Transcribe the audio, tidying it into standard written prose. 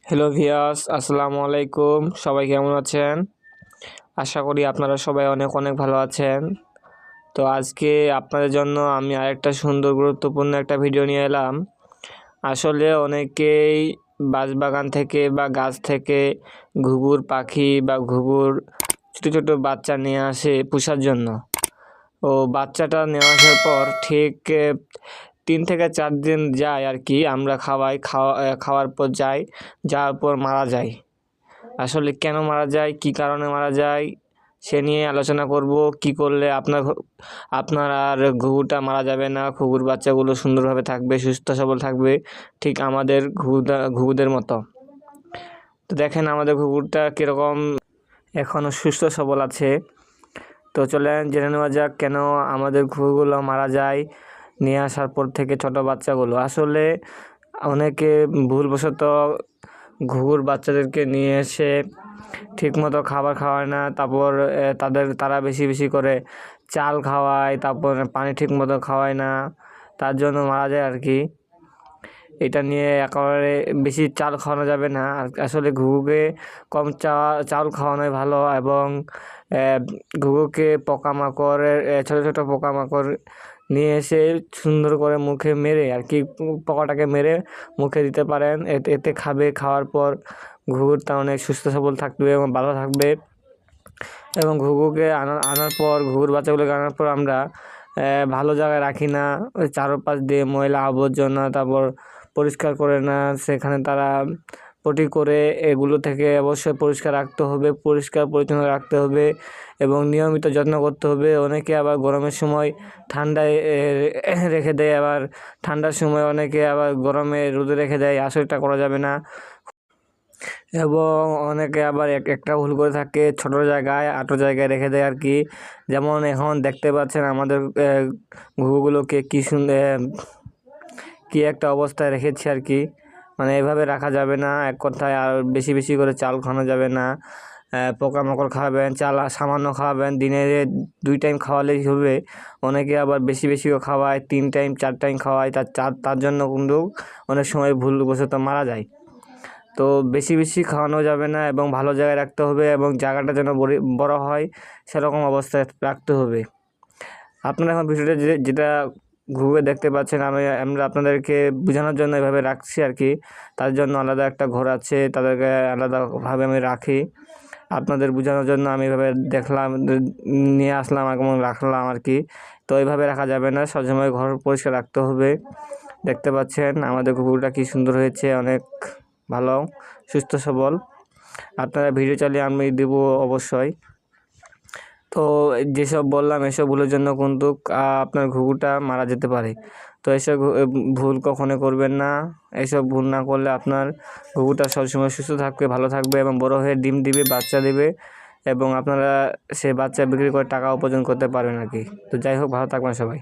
Hello viewers, আসসালামু আলাইকুম। সবাই কেমন আছেন? আশা করি আপনারা সবাই অনেক অনেক ভালো আছেন। তো আজকে আপনাদের জন্য আমি আরেকটা সুন্দর গুরুত্বপূর্ণ একটা ভিডিও নিয়ে এলাম। আসলে অনেকেই বাঁশবাগান থেকে বা গাছ থেকে ঘুঘুর পাখি বা ঘুঘুর ছোটো ছোটো বাচ্চা নিয়ে আসে পোষার জন্য। ও বাচ্চাটা নিয়ে আসার পর ঠিক 3 থেকে 4 দিন যায় আর কি, আমরা খাওয়ার পর যাওয়ার পর মারা যায়। আসলে কেন মারা যায়, কি কারণে মারা যায়, সে নিয়ে আলোচনা করব। কি করলে আপনার আর ঘুঘুটা মারা যাবে না, ঘুঘুর বাচ্চাগুলো সুন্দরভাবে থাকবে, সুস্থ সবল থাকবে, ঠিক আমাদের ঘুঘুদের মতো। তো দেখেন আমাদের ঘুঘুরটা কীরকম এখনও সুস্থ সবল আছে। তো চলেন জেনে নেওয়া যাক কেন আমাদের ঘুঘুগুলো মারা যায় নিয়ে আসার পর থেকে ছোট বাচ্চাগুলো। আসলে অনেকে ভুলবশত ঘুঘুর বাচ্চাদেরকে নিয়ে এসে ঠিকমতো খাবার খাওয়ায় না, তারপর তারা বেশি বেশি করে চাল খাওয়ায়, তারপর পানি ঠিকমতো খাওয়ায় না, তার জন্য মারা যায় আর কি। এটা নিয়ে একেবারে বেশি চাল খাওয়ানো যাবে না। আসলে ঘুঘুকে কম চাল খাওয়ানোই ভালো, এবং ঘুঘুকে পোকামাকড়ের ছোটো ছোটো পোকামাকড় নিয়ে এসে সুন্দর করে মুখে মেরে আর কি, পোকাটাকে মেরে মুখে দিতে পারেন। এতে খাবে, খাওয়ার পর ঘুঘুরটা অনেক সুস্থ সবল থাকবে এবং ভালো থাকবে। এবং ঘুঘুকে আনার পর, ঘুঘুর বাচ্চাগুলোকে আনার পর আমরা ভালো জায়গায় রাখি না, ওই চারপাশ দিয়ে ময়লা আবর্জনা তারপর পরিষ্কার করে না, সেখানে তারা পটি করে। এগুলো থেকে অবশ্যই পরিষ্কার রাখতে হবে, পরিষ্কার পরিচ্ছন্ন রাখতে হবে এবং নিয়মিত যত্ন করতে হবে। অনেকে আবার গরমের সময় ঠান্ডায় রেখে দেয়, আবার ঠান্ডার সময় অনেকে আবার গরমে রোদে রেখে দেয়। আসলে এটা করা যাবে না। এবং অনেকে আবার একটা ভুল করে থাকে, ছোটো জায়গায় আটো জায়গায় রেখে দেয় আর কি। যেমন এখন দেখতে পাচ্ছেন আমাদের ঘুঘুগুলোকে কি সুন্দর, কি একটা অবস্থায় রেখেছি আর কি। মানে এভাবে রাখা যাবে না, এক কথায়। আর বেশি বেশি করে চাল খাওয়ানো যাবে না। পোকামাকড় খাওয়াবেন, চাল সামান্য খাওয়াবেন, দিনে 2 টাইম খাওয়ালেই হবে। অনেকে আবার বেশি বেশিও খাওয়ায়, 3 টাইম 4 টাইম খাওয়ায়, তার জন্য কিন্তু অনেক সময় ভুলবশত মারা যায়। তো বেশি বেশি খাওয়ানো যাবে না এবং ভালো জায়গায় রাখতে হবে, এবং জায়গাটা যেন বড় হয় সেরকম অবস্থায় রাখতে হবে। আপনারা এখন ভিডিওটা যেটা ঘুরে দেখতে পাচ্ছেন, আমরা আপনাদেরকে বোঝানোর জন্য এভাবে রাখছি আর কি। তার জন্য আলাদা একটা ঘর আছে, তাদেরকে আলাদাভাবে আমি রাখি। আপনাদের বোঝানোর জন্য আমি এভাবে দেখলাম, নিয়ে আসলাম এবং রাখলাম আর কি। তো এইভাবে রাখা যাবে না, সবসময় ঘর পরিষ্কার রাখতে হবে। দেখতে পাচ্ছেন আমাদের কুকুরটা কি সুন্দর হয়েছে, অনেক ভালো, সুস্থ সবল। আপনারা ভিডিও চালিয়ে আমি দেবো অবশ্যই। তো যেসব বললাম এসব ভুলের জন্য কিন্তু আপনার ঘুঘুটা মারা যেতে পারে। তো এসব ভুল কখনো করবেন না। এসব ভুল না করলে আপনার ঘুঘুটা সবসময় সুস্থ থাকবে, ভালো থাকবে এবং বড় হয়ে ডিম দিবে, বাচ্চা দেবে, এবং আপনারা সে বাচ্চা বিক্রি করে টাকা উপার্জন করতে পারবেন আর কি। তো যাই হোক, ভালো থাকবেন সবাই।